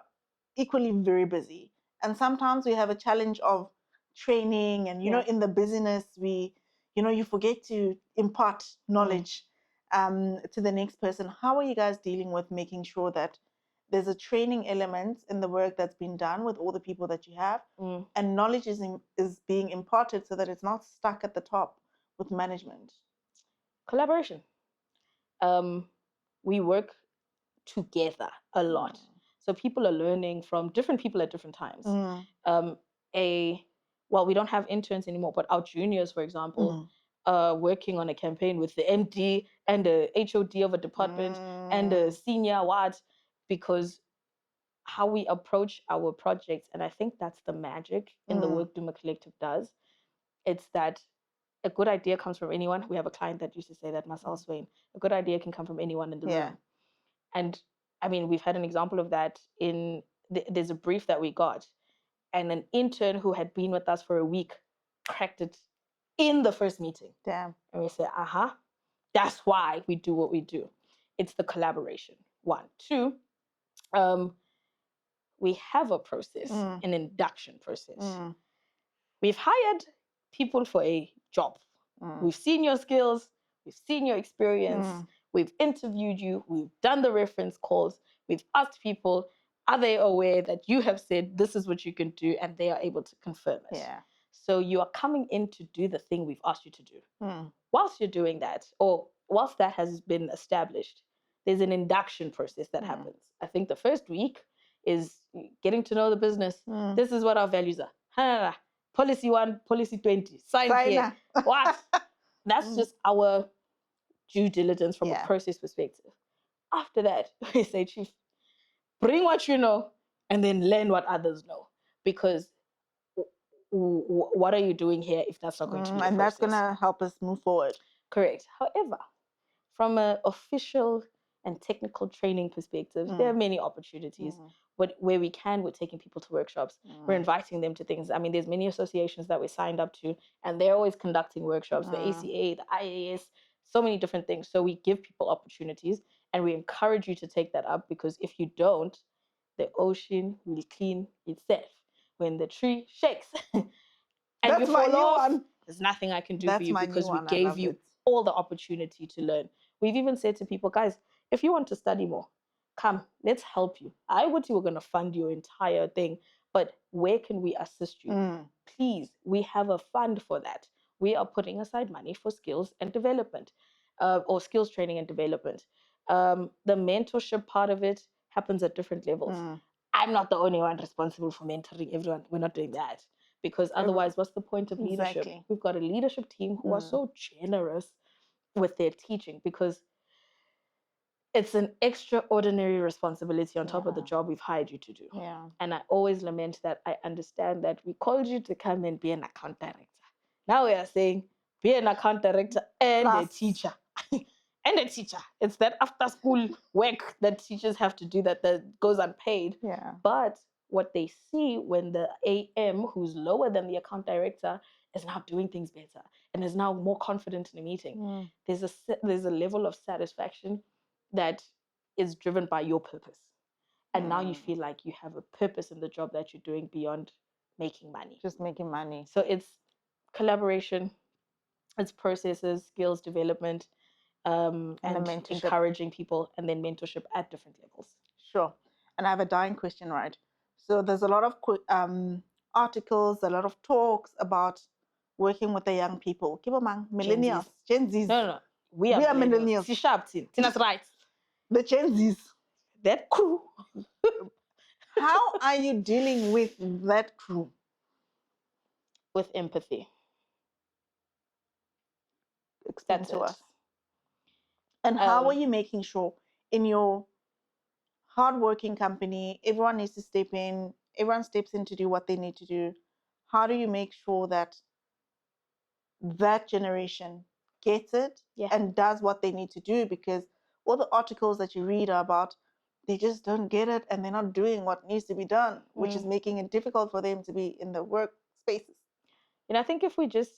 A: equally very busy. And sometimes we have a challenge of training, and in the busyness, you forget to impart knowledge to the next person. How are you guys dealing with making sure that there's a training element in the work that's been done with all the people that you have, and knowledge is being imparted so that it's not stuck at the top with management?
B: Collaboration. We work together a lot. So people are learning from different people at different times. We don't have interns anymore, but our juniors, for example, working on a campaign with the MD and the HOD of a department and a senior because how we approach our projects, and I think that's the magic in the work Duma Collective does. It's that a good idea comes from anyone. We have a client that used to say that, Marcel Swain. A good idea can come from anyone in the room. And I mean, we've had an example of that in, there's a brief that we got, and an intern who had been with us for a week cracked it in the first meeting.
A: Damn.
B: And we said, that's why we do what we do. It's the collaboration. 1. 2, we have a process, an induction process. We've hired people for a job. We've seen your skills, we've seen your experience, we've interviewed you, we've done the reference calls, we've asked people, are they aware that you have said this is what you can do, and they are able to confirm it.
A: Yeah.
B: So you are coming in to do the thing we've asked you to do. Whilst you're doing that, or whilst that has been established, there's an induction process that happens. I think the first week is getting to know the business. This is what our values are. Policy 1, policy 20, sign here. What? That's just our due diligence from a process perspective. After that, we say, Chief, bring what you know and then learn what others know. Because what are you doing here if that's not going to be
A: and
B: process?
A: That's going to help us move forward.
B: Correct. However, from an official and technical training perspective, there are many opportunities. But where we can, we're taking people to workshops. We're inviting them to things. I mean, there's many associations that we signed up to, and they're always conducting workshops. The ACA, the IAAE, so many different things. So we give people opportunities, And we encourage you to take that up, because if you don't, the ocean will clean itself. When the tree shakes and
A: That's
B: you
A: my
B: fall
A: new
B: off,
A: one.
B: there's nothing I can do
A: That's
B: for you,
A: my new
B: because we
A: one. I
B: gave
A: love
B: you
A: it.
B: all the opportunity to learn. We've even said to people, guys, if you want to study more, come, let's help you. I would say we're going to fund your entire thing, but where can we assist you? Please, we have a fund for that. We are putting aside money for skills and development, or skills training and development. The mentorship part of it happens at different levels. I'm not the only one responsible for mentoring everyone. We're not doing that, because otherwise, what's the point of leadership?
A: Exactly.
B: We've got a leadership team who are so generous with their teaching, because it's an extraordinary responsibility on top of the job we've hired you to do.
A: Yeah.
B: And I always lament that. I understand that we called you to come and be an account director. Now we are saying be an account director and a teacher. And a teacher. It's that after school work that teachers have to do that goes unpaid.
A: Yeah.
B: But what they see when the AM, who's lower than the account director, is now doing things better and is now more confident in a meeting, there's a level of satisfaction that is driven by your purpose. And now you feel like you have a purpose in the job that you're doing beyond making money.
A: Just making money.
B: So it's collaboration, it's processes, skills development, and encouraging people, and then mentorship at different levels.
A: Sure. And I have a dying question, right? So there's a lot of articles, a lot of talks about working with the young people. Millennials, Gen Zs.
B: No. We are millennials. C-sharp team. Tina's right.
A: The Gen Zs.
B: That crew.
A: How are you dealing with that crew?
B: With empathy.
A: Explain to us. And how are you making sure in your hardworking company, everyone needs to step in, everyone steps in to do what they need to do? How do you make sure that that generation gets it and does what they need to do? Because all the articles that you read are about, they just don't get it and they're not doing what needs to be done, which is making it difficult for them to be in the work spaces.
B: And I think if we just,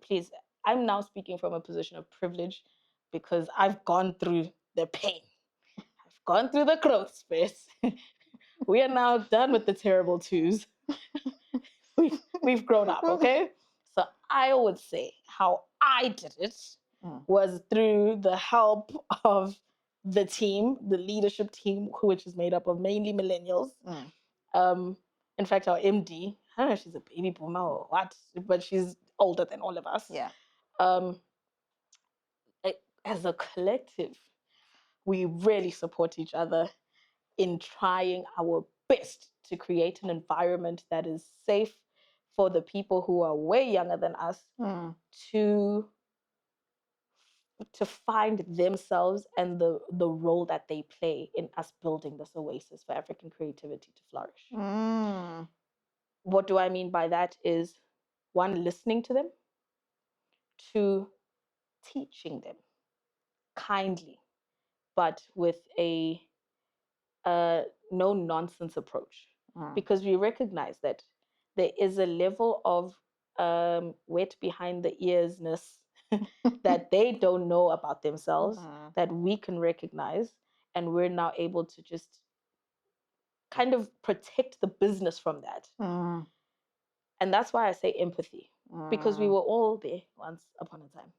B: please, I'm now speaking from a position of privilege, because I've gone through the pain. I've gone through the growth space. We are now done with the terrible twos. We've grown up, okay? So I would say how I did it was through the help of the team, the leadership team, which is made up of mainly millennials. In fact, our MD, I don't know if she's a baby boomer or what, but she's older than all of us.
A: Yeah.
B: As a collective, we really support each other in trying our best to create an environment that is safe for the people who are way younger than us to find themselves and the role that they play in us building this oasis for African creativity to flourish. What do I mean by that is, one, listening to them, two, teaching them kindly, but with a no-nonsense approach. Because we recognize that there is a level of wet behind the earsness that they don't know about themselves that we can recognize, and we're now able to just kind of protect the business from that. And that's why I say empathy, because we were all there once upon a time.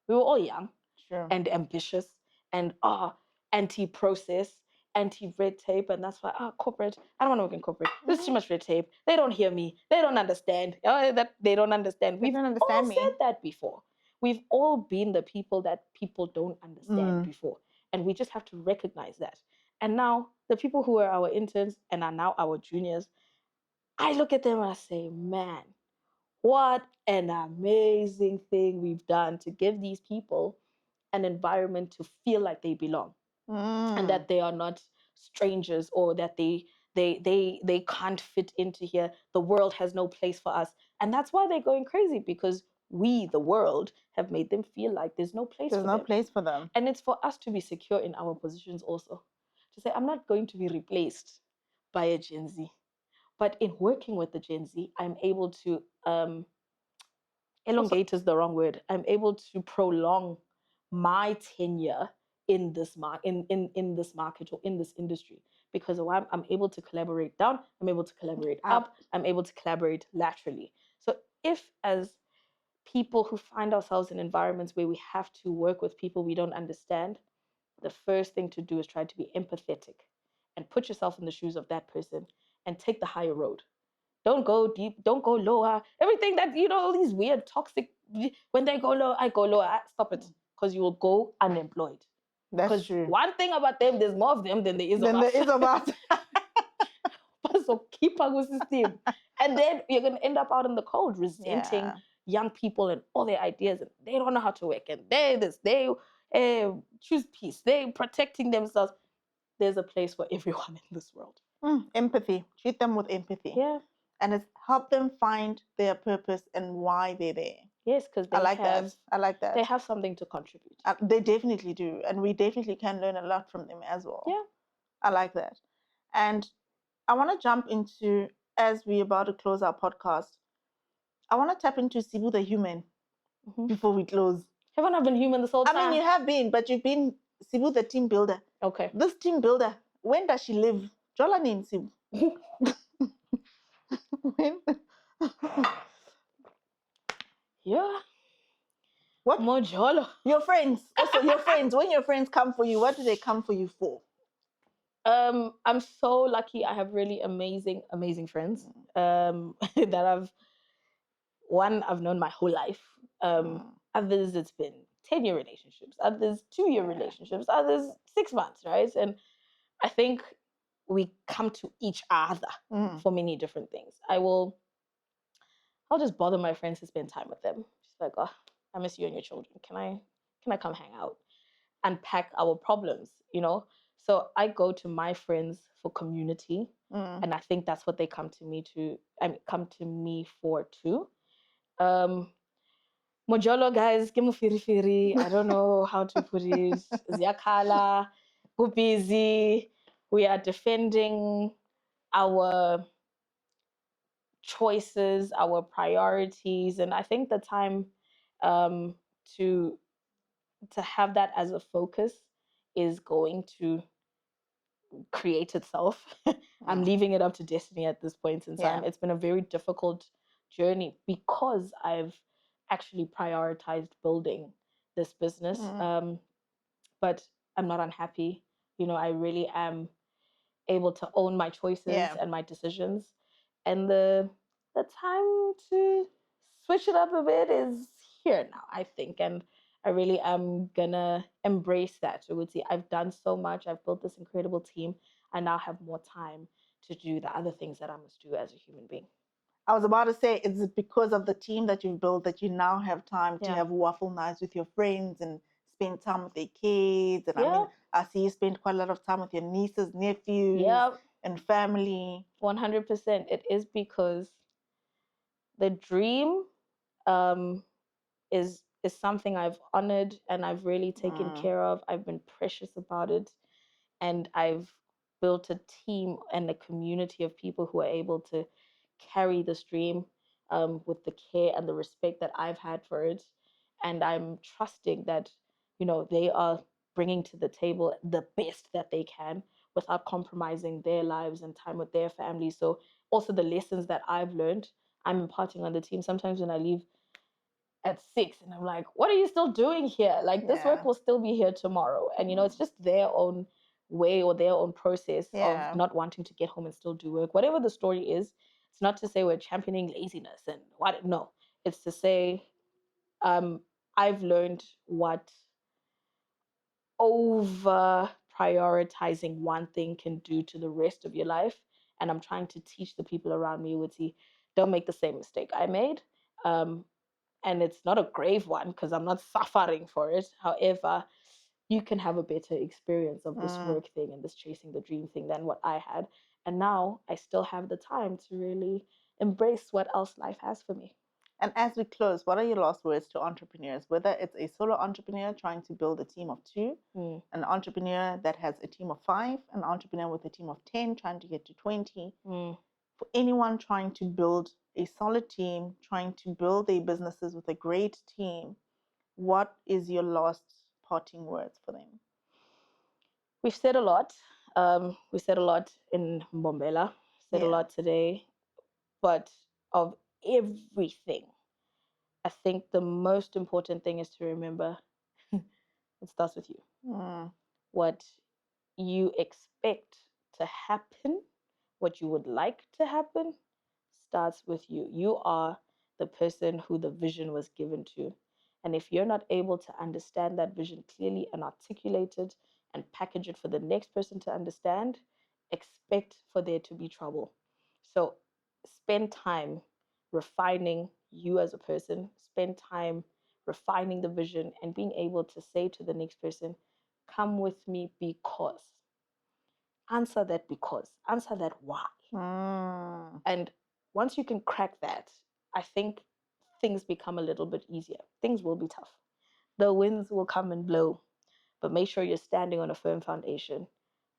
B: We were all young and ambitious and anti-process, anti-red tape, and that's why corporate, I don't want to work in corporate. There's too much red tape. They don't hear me. They don't understand. That they don't understand. We've all said that before. We've all been the people that people don't understand before, and we just have to recognize that. And now the people who are our interns and are now our juniors, I look at them and I say, man, what an amazing thing we've done to give these people an environment to feel like they belong and that they are not strangers, or that they can't fit into here. The world has no place for us. And that's why they're going crazy, because we, the world, have made them feel like there's no place for them. And it's for us to be secure in our positions also. To say, I'm not going to be replaced by a Gen Z. But in working with the Gen Z, I'm able to elongate is the wrong word. I'm able to prolong my tenure in this in this market or in this industry, because I'm able to collaborate down, I'm able to collaborate up, I'm able to collaborate laterally. So if as people who find ourselves in environments where we have to work with people we don't understand, the first thing to do is try to be empathetic and put yourself in the shoes of that person and take the higher road. Don't go deep, don't go lower. Everything that, all these weird, toxic, when they go low, I go lower. Stop it, because you will go unemployed.
A: That's true.
B: One thing about them, there's more of them than there is of us.
A: There is of us.
B: So keep a good system. And then you're going to end up out in the cold, resenting young people and all their ideas. And they don't know how to work. And they choose peace. They're protecting themselves. There's a place for everyone in this world.
A: Empathy. Treat them with empathy.
B: Yeah.
A: And it's help them find their purpose and why they're there.
B: Yes, because I like that. They have something to contribute.
A: They definitely do. And we definitely can learn a lot from them as well.
B: Yeah.
A: I like that. And I want to jump into, as we're about to close our podcast, I want to tap into Sibu the human before we close.
B: Haven't I been human this whole time?
A: I mean, you have been, but you've been Sibu the team builder.
B: Okay.
A: This team builder, when does she live? Jola name Sibu. When?
B: Yeah.
A: What?
B: Mojolo.
A: Your friends. Also, your friends. When your friends come for you, what do they come for you for?
B: I'm so lucky. I have really amazing friends. That I've known my whole life. Others it's been 10-year relationships, others 2-year relationships, others 6 months, right? And I think we come to each other for many different things. I'll just bother my friends to spend time with them. Just like, oh, I miss you and your children. Can I come hang out? Unpack our problems, So I go to my friends for community, and I think that's what they come to me for too. Mojolo, guys, firi. I don't know how to put it. Ziakala, we're busy. We are defending our choices, our priorities, and I think the time to have that as a focus is going to create itself. I'm leaving it up to destiny at this point in time. It's been a very difficult journey because I've actually prioritized building this business. But I'm not unhappy. I really am able to own my choices and my decisions. And the time to switch it up a bit is here now, I think. And I really am gonna embrace that. I would say I've done so much. I've built this incredible team. I now have more time to do the other things that I must do as a human being.
A: I was about to say, is it because of the team that you've built that you now have time to have waffle nights with your friends and spend time with their kids? And I mean, I see you spend quite a lot of time with your nieces, nephews, and family.
B: 100%. It is because the dream is something I've honored and I've really taken care of. I've been precious about it, and I've built a team and a community of people who are able to carry this dream with the care and the respect that I've had for it. And I'm trusting that they are bringing to the table the best that they can without compromising their lives and time with their families. So also the lessons that I've learned, I'm imparting on the team. Sometimes when I leave at 6 and I'm like, what are you still doing here? Like this work will still be here tomorrow. And it's just their own way or their own process of not wanting to get home and still do work. Whatever the story is, it's not to say we're championing laziness and what. No, it's to say I've learned what over prioritizing one thing can do to the rest of your life. And I'm trying to teach the people around me with don't make the same mistake I made. And it's not a grave one because I'm not suffering for it. However, you can have a better experience of this work thing and this chasing the dream thing than what I had. And now I still have the time to really embrace what else life has for me.
A: And as we close, what are your last words to entrepreneurs? Whether it's a solo entrepreneur trying to build a team of 2, an entrepreneur that has a team of 5, an entrepreneur with a team of 10 trying to get to 20. For anyone trying to build a solid team, trying to build their businesses with a great team, what is your last parting words for them?
B: We've said a lot. We said a lot in Mbombela, said a lot today, but of everything, I think the most important thing is to remember it starts with you. What you expect to happen, what you would like to happen, starts with you. You are the person who the vision was given to. And if you're not able to understand that vision clearly and articulate it and package it for the next person to understand, expect for there to be trouble. So spend time refining you as a person, spend time refining the vision and being able to say to the next person, come with me because. Answer that because. Answer that why. And once you can crack that, I think things become a little bit easier. Things will be tough. The winds will come and blow, but make sure you're standing on a firm foundation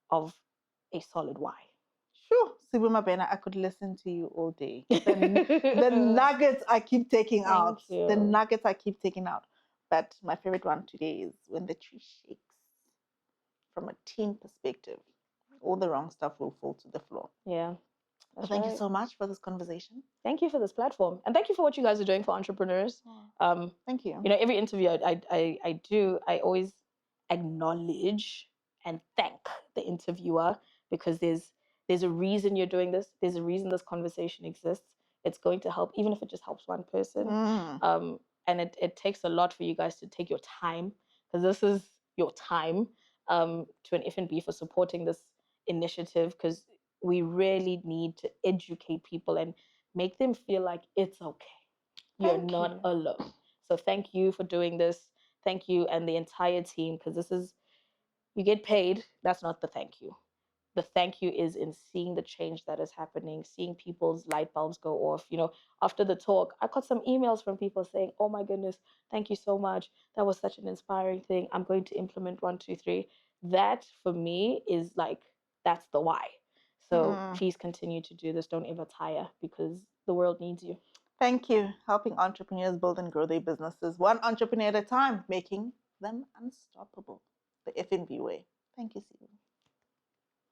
B: of a solid why.
A: Sure, Sibu Mabena, I could listen to you all day. The nuggets I keep taking out. The nuggets I keep taking out. But my favorite one today is when the tree shakes. From a team perspective, all the wrong stuff will fall to the floor.
B: Yeah.
A: But thank you so much for this conversation.
B: Thank you for this platform. And thank you for what you guys are doing for entrepreneurs.
A: Thank you.
B: You know, every interview I do, I always acknowledge and thank the interviewer because there's a reason you're doing this. There's a reason this conversation exists. It's going to help, even if it just helps one person. And it takes a lot for you guys to take your time, because this is your time, to an FNB for supporting this initiative, because we really need to educate people and make them feel like it's okay. You're not alone. So thank you for doing this. Thank you and the entire team, because this is, you get paid. That's not the thank you. The thank you is in seeing the change that is happening, seeing people's light bulbs go off. You know, after the talk, I got some emails from people saying, oh my goodness, thank you so much. That was such an inspiring thing. I'm going to implement 1, 2, 3. That for me is like, that's the why. So please continue to do this. Don't ever tire, because the world needs you.
A: Thank you. Helping entrepreneurs build and grow their businesses, one entrepreneur at a time, making them unstoppable. The FNB way. Thank you, Sibu.